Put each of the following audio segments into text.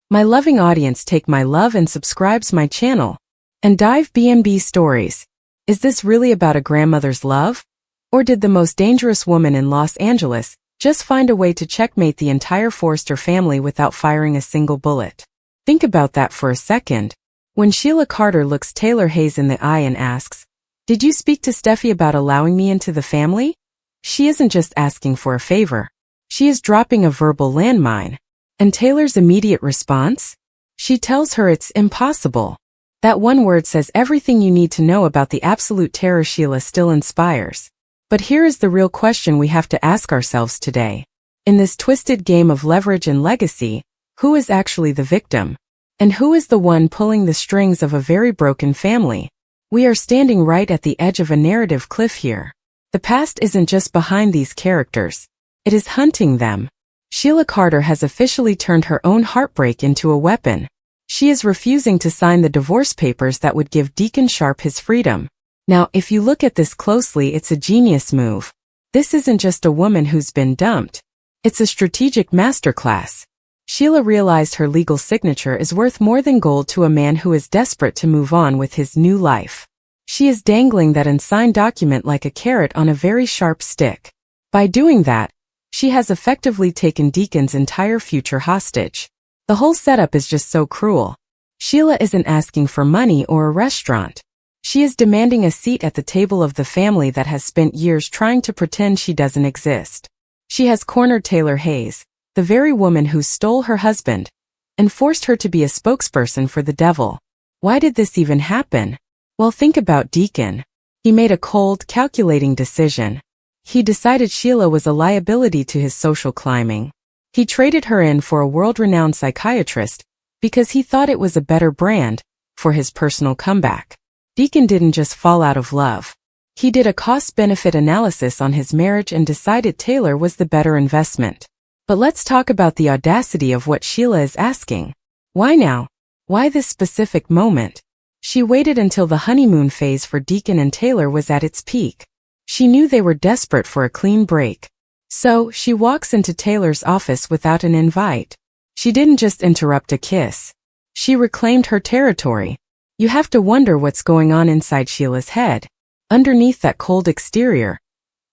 My loving audience take my love and subscribes my channel. And dive B&B stories. Is this really about a grandmother's love? Or did the most dangerous woman in Los Angeles just find a way to checkmate the entire Forrester family without firing a single bullet? Think about that for a second. When Sheila Carter looks Taylor Hayes in the eye and asks, "Did you speak to Steffy about allowing me into the family?" She isn't just asking for a favor. She is dropping a verbal landmine. And Taylor's immediate response? She tells her it's impossible. That one word says everything you need to know about the absolute terror Sheila still inspires. But here is the real question we have to ask ourselves today. In this twisted game of leverage and legacy, who is actually the victim? And who is the one pulling the strings of a very broken family? We are standing right at the edge of a narrative cliff here. The past isn't just behind these characters. It is hunting them. Sheila Carter has officially turned her own heartbreak into a weapon. She is refusing to sign the divorce papers that would give Deacon Sharpe his freedom. Now, if you look at this closely, it's a genius move. This isn't just a woman who's been dumped. It's a strategic masterclass. Sheila realized her legal signature is worth more than gold to a man who is desperate to move on with his new life. She is dangling that unsigned document like a carrot on a very sharp stick. By doing that, she has effectively taken Deacon's entire future hostage. The whole setup is just so cruel. Sheila isn't asking for money or a restaurant. She is demanding a seat at the table of the family that has spent years trying to pretend she doesn't exist. She has cornered Taylor Hayes, the very woman who stole her husband, and forced her to be a spokesperson for the devil. Why did this even happen? Well, think about Deacon. He made a cold, calculating decision. He decided Sheila was a liability to his social climbing. He traded her in for a world-renowned psychiatrist because he thought it was a better brand for his personal comeback. Deacon didn't just fall out of love. He did a cost-benefit analysis on his marriage and decided Taylor was the better investment. But let's talk about the audacity of what Sheila is asking. Why now? Why this specific moment? She waited until the honeymoon phase for Deacon and Taylor was at its peak. She knew they were desperate for a clean break. So, she walks into Taylor's office without an invite. She didn't just interrupt a kiss. She reclaimed her territory. You have to wonder what's going on inside Sheila's head. Underneath that cold exterior,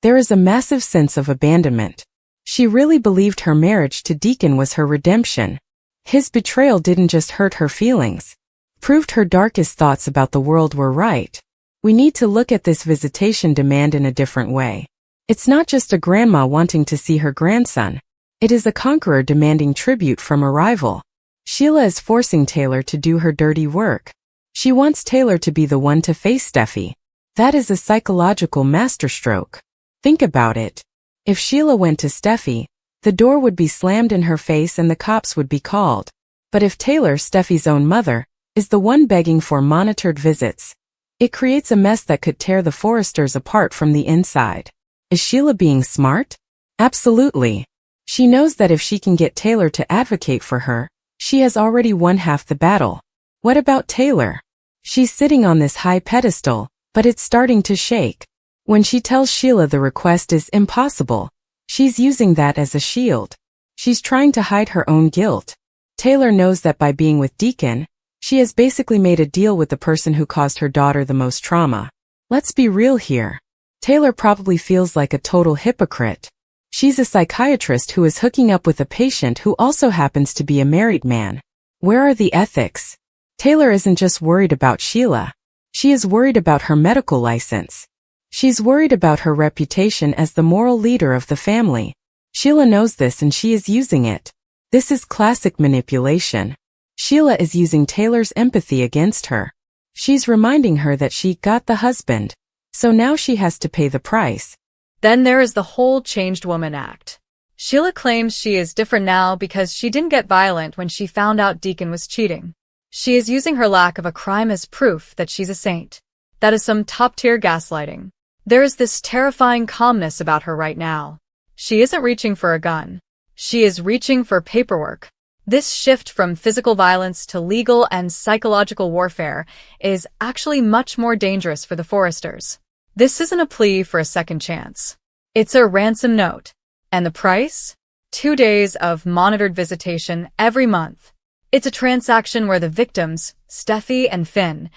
there is a massive sense of abandonment. She really believed her marriage to Deacon was her redemption. His betrayal didn't just hurt her feelings. Proved her darkest thoughts about the world were right. We need to look at this visitation demand in a different way. It's not just a grandma wanting to see her grandson. It is a conqueror demanding tribute from a rival. Sheila is forcing Taylor to do her dirty work. She wants Taylor to be the one to face Steffy. That is a psychological masterstroke. Think about it. If Sheila went to Steffy, the door would be slammed in her face and the cops would be called. But if Taylor, Steffy's own mother, is the one begging for monitored visits, it creates a mess that could tear the Forresters apart from the inside. Is Sheila being smart? Absolutely. She knows that if she can get Taylor to advocate for her, she has already won half the battle. What about Taylor? She's sitting on this high pedestal, but it's starting to shake. When she tells Sheila the request is impossible, she's using that as a shield. She's trying to hide her own guilt. Taylor knows that by being with Deacon, she has basically made a deal with the person who caused her daughter the most trauma. Let's be real here. Taylor probably feels like a total hypocrite. She's a psychiatrist who is hooking up with a patient who also happens to be a married man. Where are the ethics? Taylor isn't just worried about Sheila. She is worried about her medical license. She's worried about her reputation as the moral leader of the family. Sheila knows this and she is using it. This is classic manipulation. Sheila is using Taylor's empathy against her. She's reminding her that she got the husband, so now she has to pay the price. Then there is the whole changed woman act. Sheila claims she is different now because she didn't get violent when she found out Deacon was cheating. She is using her lack of a crime as proof that she's a saint. That is some top-tier gaslighting. There is this terrifying calmness about her right now. She isn't reaching for a gun. She is reaching for paperwork. This shift from physical violence to legal and psychological warfare is actually much more dangerous for the Forresters. This isn't a plea for a second chance. It's a ransom note. And the price? 2 days of monitored visitation every month. It's a transaction where the victims, Steffy and Finn,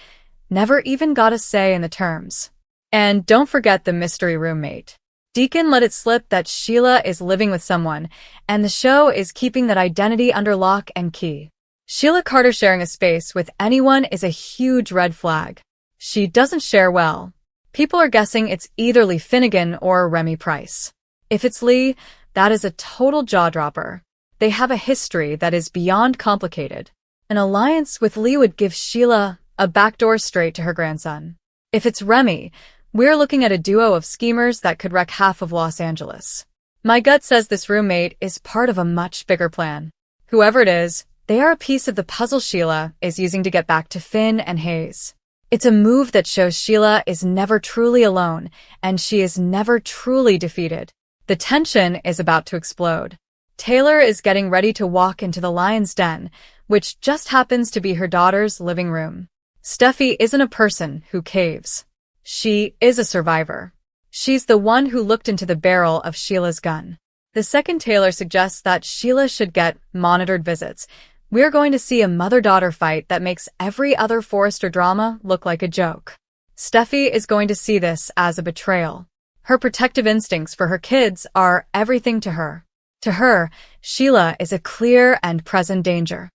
never even got a say in the terms. And don't forget the mystery roommate. Deacon let it slip that Sheila is living with someone, and the show is keeping that identity under lock and key. Sheila Carter sharing a space with anyone is a huge red flag. She doesn't share well. People are guessing it's either Lee Finnegan or Remy Price. If it's Lee, that is a total jaw-dropper. They have a history that is beyond complicated. An alliance with Lee would give Sheila a backdoor straight to her grandson. If it's Remy, we're looking at a duo of schemers that could wreck half of Los Angeles. My gut says this roommate is part of a much bigger plan. Whoever it is, they are a piece of the puzzle Sheila is using to get back to Finn and Hayes. It's a move that shows Sheila is never truly alone, and she is never truly defeated. The tension is about to explode. Taylor is getting ready to walk into the lion's den, which just happens to be her daughter's living room. Steffy isn't a person who caves. She is a survivor. She's the one who looked into the barrel of Sheila's gun. The second Taylor suggests that Sheila should get monitored visits. We're going to see a mother-daughter fight that makes every other Forrester drama look like a joke. Steffy is going to see this as a betrayal. Her protective instincts for her kids are everything to her. To her, Sheila is a clear and present danger.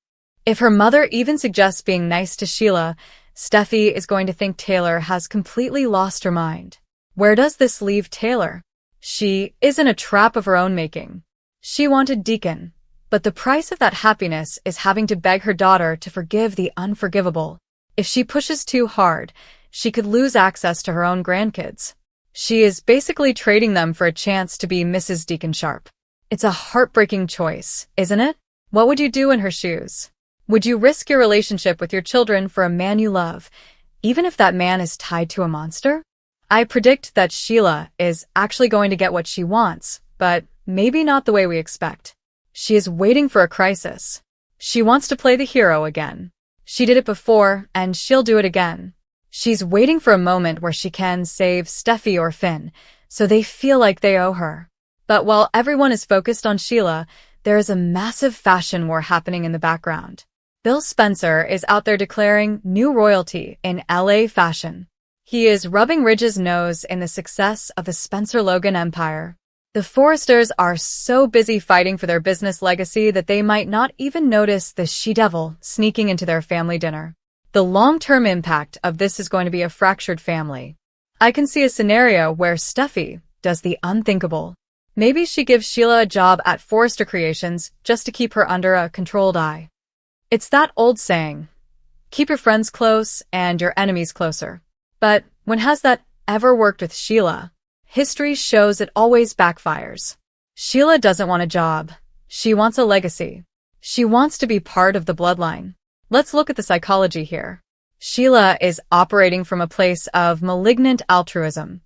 If her mother even suggests being nice to Sheila, Steffy is going to think Taylor has completely lost her mind. Where does this leave Taylor? She is in a trap of her own making. She wanted Deacon, but the price of that happiness is having to beg her daughter to forgive the unforgivable. If she pushes too hard, she could lose access to her own grandkids. She is basically trading them for a chance to be Mrs. Deacon Sharpe. It's a heartbreaking choice, isn't it? What would you do in her shoes? Would you risk your relationship with your children for a man you love, even if that man is tied to a monster? I predict that Sheila is actually going to get what she wants, but maybe not the way we expect. She is waiting for a crisis. She wants to play the hero again. She did it before, and she'll do it again. She's waiting for a moment where she can save Steffy or Finn, so they feel like they owe her. But while everyone is focused on Sheila, there is a massive fashion war happening in the background. Bill Spencer is out there declaring new royalty in LA fashion. He is rubbing Ridge's nose in the success of the Spencer-Logan empire. The Forresters are so busy fighting for their business legacy that they might not even notice the she-devil sneaking into their family dinner. The long-term impact of this is going to be a fractured family. I can see a scenario where Steffy does the unthinkable. Maybe she gives Sheila a job at Forrester Creations just to keep her under a controlled eye. It's that old saying, keep your friends close and your enemies closer. But when has that ever worked with Sheila? History shows it always backfires. Sheila doesn't want a job. She wants a legacy. She wants to be part of the bloodline. Let's look at the psychology here. Sheila is operating from a place of malignant altruism.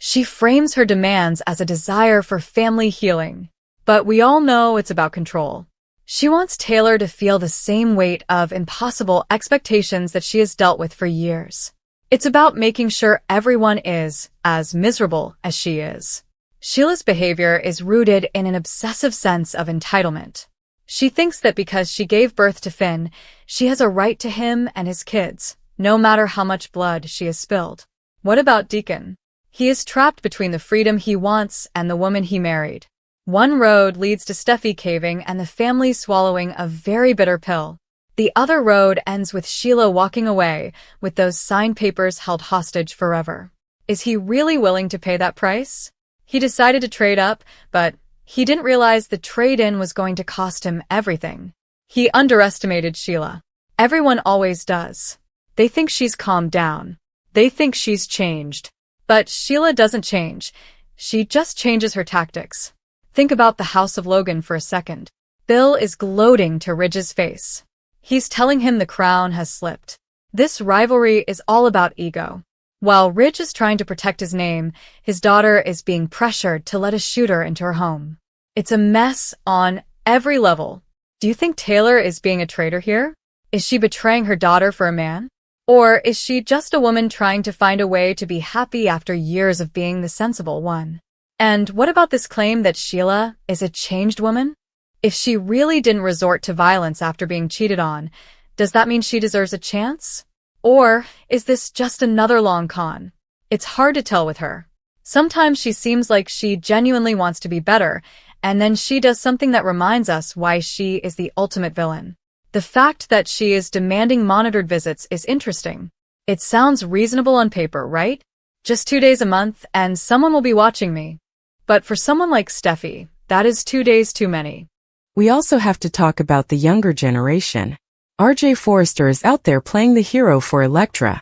She frames her demands as a desire for family healing. But we all know it's about control. She wants Taylor to feel the same weight of impossible expectations that she has dealt with for years. It's about making sure everyone is as miserable as she is. Sheila's behavior is rooted in an obsessive sense of entitlement. She thinks that because she gave birth to Finn, she has a right to him and his kids, no matter how much blood she has spilled. What about Deacon? He is trapped between the freedom he wants and the woman he married. One road leads to Steffy caving and the family swallowing a very bitter pill. The other road ends with Sheila walking away with those signed papers held hostage forever. Is he really willing to pay that price? He decided to trade up, but he didn't realize the trade-in was going to cost him everything. He underestimated Sheila. Everyone always does. They think she's calmed down. They think she's changed. But Sheila doesn't change. She just changes her tactics. Think about the House of Logan for a second. Bill is gloating to Ridge's face. He's telling him the crown has slipped. This rivalry is all about ego. While Ridge is trying to protect his name, his daughter is being pressured to let a shooter into her home. It's a mess on every level. Do you think Taylor is being a traitor here? Is she betraying her daughter for a man? Or is she just a woman trying to find a way to be happy after years of being the sensible one? And what about this claim that Sheila is a changed woman? If she really didn't resort to violence after being cheated on, does that mean she deserves a chance? Or is this just another long con? It's hard to tell with her. Sometimes she seems like she genuinely wants to be better, and then she does something that reminds us why she is the ultimate villain. The fact that she is demanding monitored visits is interesting. It sounds reasonable on paper, right? Just 2 days a month, and someone will be watching me. But for someone like Steffy, that is 2 days too many. We also have to talk about the younger generation. RJ Forrester is out there playing the hero for Elektra.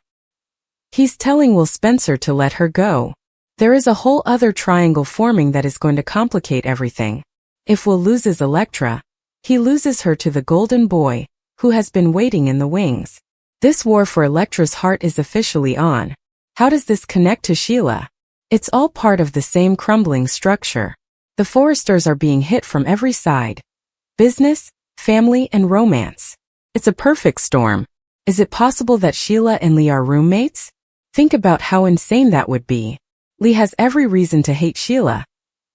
He's telling Will Spencer to let her go. There is a whole other triangle forming that is going to complicate everything. If Will loses Elektra, he loses her to the golden boy, who has been waiting in the wings. This war for Elektra's heart is officially on. How does this connect to Sheila? It's all part of the same crumbling structure. The Forresters are being hit from every side. Business, family, and romance. It's a perfect storm. Is it possible that Sheila and Lee are roommates? Think about how insane that would be. Lee has every reason to hate Sheila.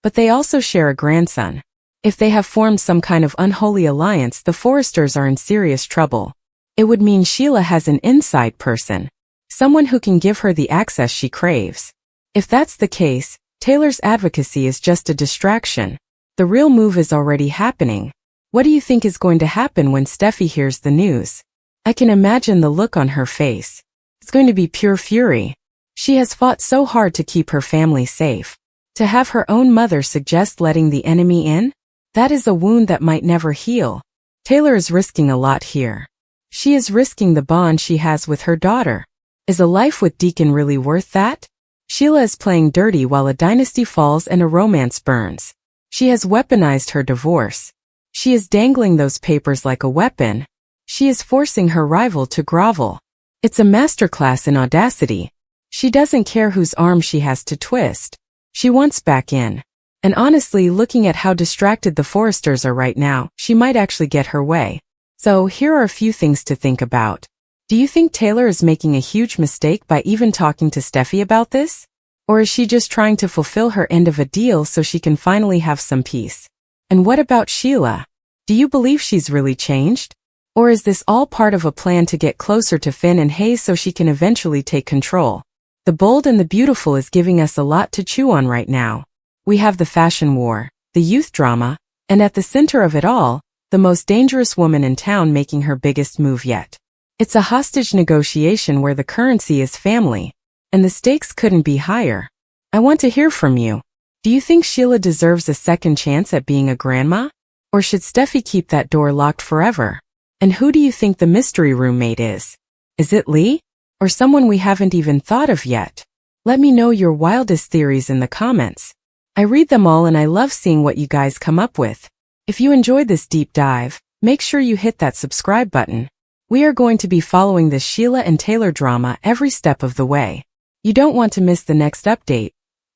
But they also share a grandson. If they have formed some kind of unholy alliance, the Forresters are in serious trouble. It would mean Sheila has an inside person. Someone who can give her the access she craves. If that's the case, Taylor's advocacy is just a distraction. The real move is already happening. What do you think is going to happen when Steffy hears the news? I can imagine the look on her face. It's going to be pure fury. She has fought so hard to keep her family safe. To have her own mother suggest letting the enemy in? That is a wound that might never heal. Taylor is risking a lot here. She is risking the bond she has with her daughter. Is a life with Deacon really worth that? Sheila is playing dirty while a dynasty falls and a romance burns. She has weaponized her divorce. She is dangling those papers like a weapon. She is forcing her rival to grovel. It's a masterclass in audacity. She doesn't care whose arm she has to twist. She wants back in. And honestly, looking at how distracted the Forresters are right now, she might actually get her way. So here are a few things to think about. Do you think Taylor is making a huge mistake by even talking to Steffy about this? Or is she just trying to fulfill her end of a deal so she can finally have some peace? And what about Sheila? Do you believe she's really changed? Or is this all part of a plan to get closer to Finn and Hayes so she can eventually take control? The Bold and the Beautiful is giving us a lot to chew on right now. We have the fashion war, the youth drama, and at the center of it all, the most dangerous woman in town making her biggest move yet. It's a hostage negotiation where the currency is family, and the stakes couldn't be higher. I want to hear from you. Do you think Sheila deserves a second chance at being a grandma? Or should Steffy keep that door locked forever? And who do you think the mystery roommate is? Is it Lee? Or someone we haven't even thought of yet? Let me know your wildest theories in the comments. I read them all and I love seeing what you guys come up with. If you enjoyed this deep dive, make sure you hit that subscribe button. We are going to be following this Sheila and Taylor drama every step of the way. You don't want to miss the next update,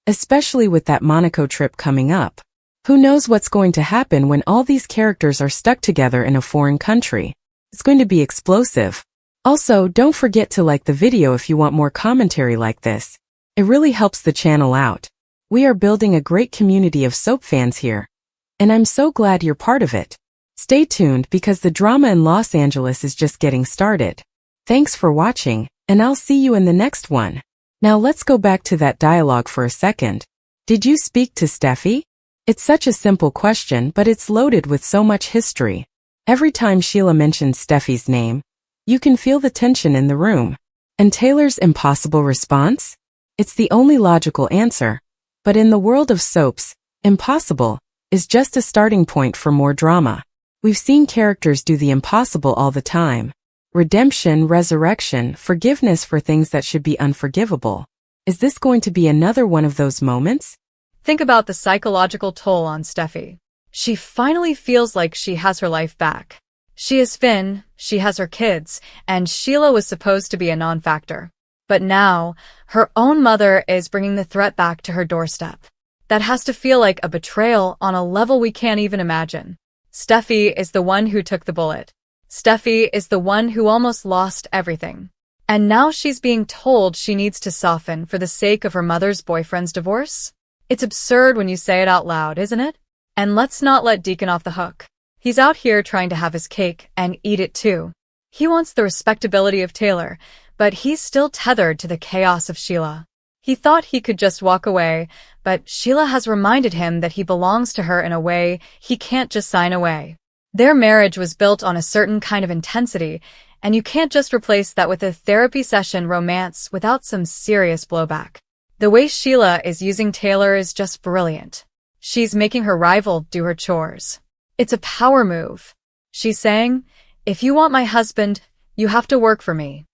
especially with that Monaco trip coming up. Who knows what's going to happen when all these characters are stuck together in a foreign country? It's going to be explosive. Also, don't forget to like the video if you want more commentary like this. It really helps the channel out. We are building a great community of soap fans here, and I'm so glad you're part of it. Stay tuned because the drama in Los Angeles is just getting started. Thanks for watching, and I'll see you in the next one. Now let's go back to that dialogue for a second. Did you speak to Steffy? It's such a simple question, but it's loaded with so much history. Every time Sheila mentions Steffy's name, you can feel the tension in the room. And Taylor's impossible response? It's the only logical answer. But in the world of soaps, impossible is just a starting point for more drama. We've seen characters do the impossible all the time. Redemption, resurrection, forgiveness for things that should be unforgivable. Is this going to be another one of those moments? Think about the psychological toll on Steffy. She finally feels like she has her life back. She is Finn, she has her kids, and Sheila was supposed to be a non-factor. But now, her own mother is bringing the threat back to her doorstep. That has to feel like a betrayal on a level we can't even imagine. Steffy is the one who took the bullet. Steffy is the one who almost lost everything. And now she's being told she needs to soften for the sake of her mother's boyfriend's divorce? It's absurd when you say it out loud, isn't it? And let's not let Deacon off the hook. He's out here trying to have his cake and eat it too. He wants the respectability of Taylor, but he's still tethered to the chaos of Sheila. He thought he could just walk away, but Sheila has reminded him that he belongs to her in a way he can't just sign away. Their marriage was built on a certain kind of intensity, and you can't just replace that with a therapy session romance without some serious blowback. The way Sheila is using Taylor is just brilliant. She's making her rival do her chores. It's a power move. She's saying, if you want my husband, you have to work for me.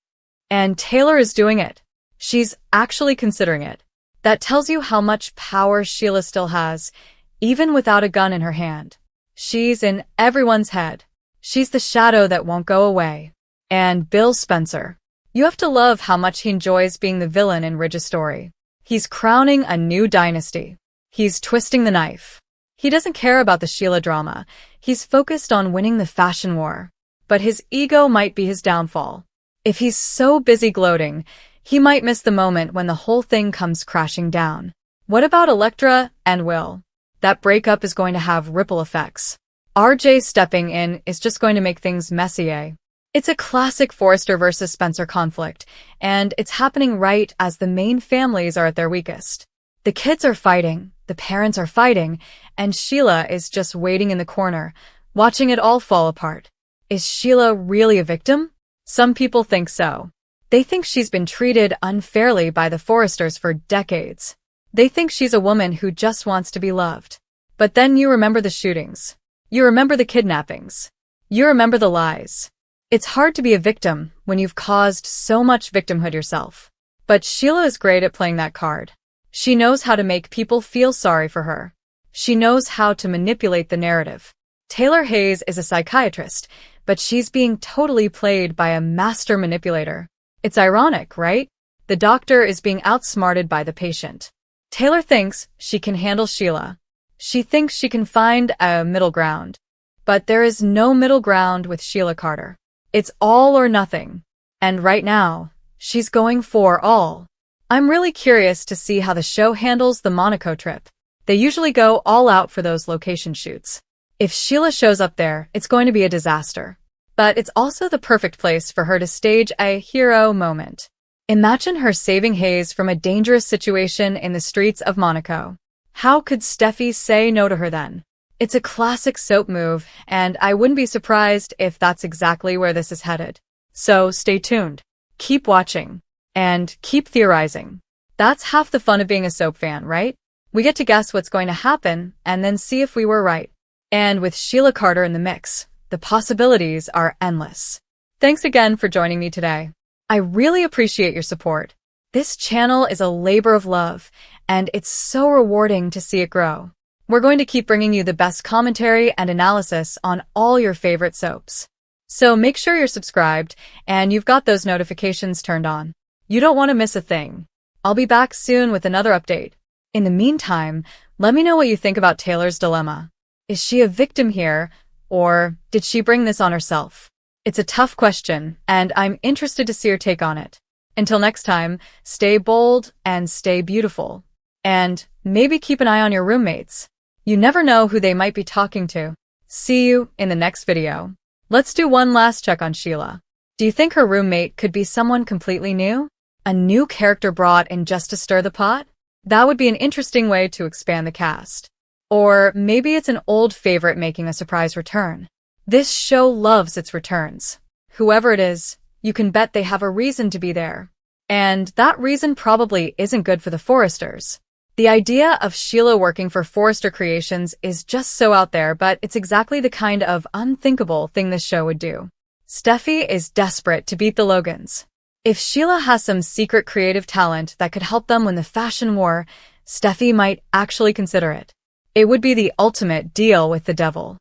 And Taylor is doing it. She's actually considering it. That tells you how much power Sheila still has, even without a gun in her hand. She's in everyone's head. She's the shadow that won't go away. And Bill Spencer. You have to love how much he enjoys being the villain in Ridge's story. He's crowning a new dynasty. He's twisting the knife. He doesn't care about the Sheila drama. He's focused on winning the fashion war. But his ego might be his downfall. If he's so busy gloating, he might miss the moment when the whole thing comes crashing down. What about Elektra and Will? That breakup is going to have ripple effects. RJ stepping in is just going to make things messy, eh? It's a classic Forrester versus Spencer conflict, and it's happening right as the main families are at their weakest. The kids are fighting, the parents are fighting, and Sheila is just waiting in the corner, watching it all fall apart. Is Sheila really a victim? Some people think so. They think she's been treated unfairly by the Forresters for decades. They think she's a woman who just wants to be loved. But then you remember the shootings. You remember the kidnappings. You remember the lies. It's hard to be a victim when you've caused so much victimhood yourself. But Sheila is great at playing that card. She knows how to make people feel sorry for her. She knows how to manipulate the narrative. Taylor Hayes is a psychiatrist, but she's being totally played by a master manipulator. It's ironic, right? The doctor is being outsmarted by the patient. Taylor thinks she can handle Sheila. She thinks she can find a middle ground. But there is no middle ground with Sheila Carter. It's all or nothing. And right now, she's going for all. I'm really curious to see how the show handles the Monaco trip. They usually go all out for those location shoots. If Sheila shows up there, it's going to be a disaster. But it's also the perfect place for her to stage a hero moment. Imagine her saving Hayes from a dangerous situation in the streets of Monaco. How could Steffy say no to her then? It's a classic soap move, and I wouldn't be surprised if that's exactly where this is headed. So stay tuned. Keep watching. And keep theorizing. That's half the fun of being a soap fan, right? We get to guess what's going to happen and then see if we were right. And with Sheila Carter in the mix, the possibilities are endless. Thanks again for joining me today. I really appreciate your support. This channel is a labor of love, and it's so rewarding to see it grow. We're going to keep bringing you the best commentary and analysis on all your favorite soaps. So make sure you're subscribed and you've got those notifications turned on. You don't want to miss a thing. I'll be back soon with another update. In the meantime, let me know what you think about Taylor's dilemma. Is she a victim here, or did she bring this on herself? It's a tough question, and I'm interested to see your take on it. Until next time, stay bold and stay beautiful. And maybe keep an eye on your roommates. You never know who they might be talking to. See you in the next video. Let's do one last check on Sheila. Do you think her roommate could be someone completely new? A new character brought in just to stir the pot? That would be an interesting way to expand the cast. Or maybe it's an old favorite making a surprise return. This show loves its returns. Whoever it is, you can bet they have a reason to be there. And that reason probably isn't good for the Forresters. The idea of Sheila working for Forrester Creations is just so out there, but it's exactly the kind of unthinkable thing this show would do. Steffy is desperate to beat the Logans. If Sheila has some secret creative talent that could help them win the fashion war, Steffy might actually consider it. It would be the ultimate deal with the devil.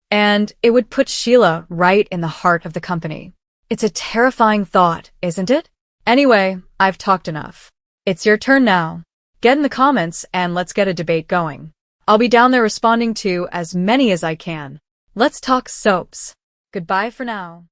And it would put Sheila right in the heart of the company. It's a terrifying thought, isn't it? Anyway, I've talked enough. It's your turn now. Get in the comments and let's get a debate going. I'll be down there responding to as many as I can. Let's talk soaps. Goodbye for now.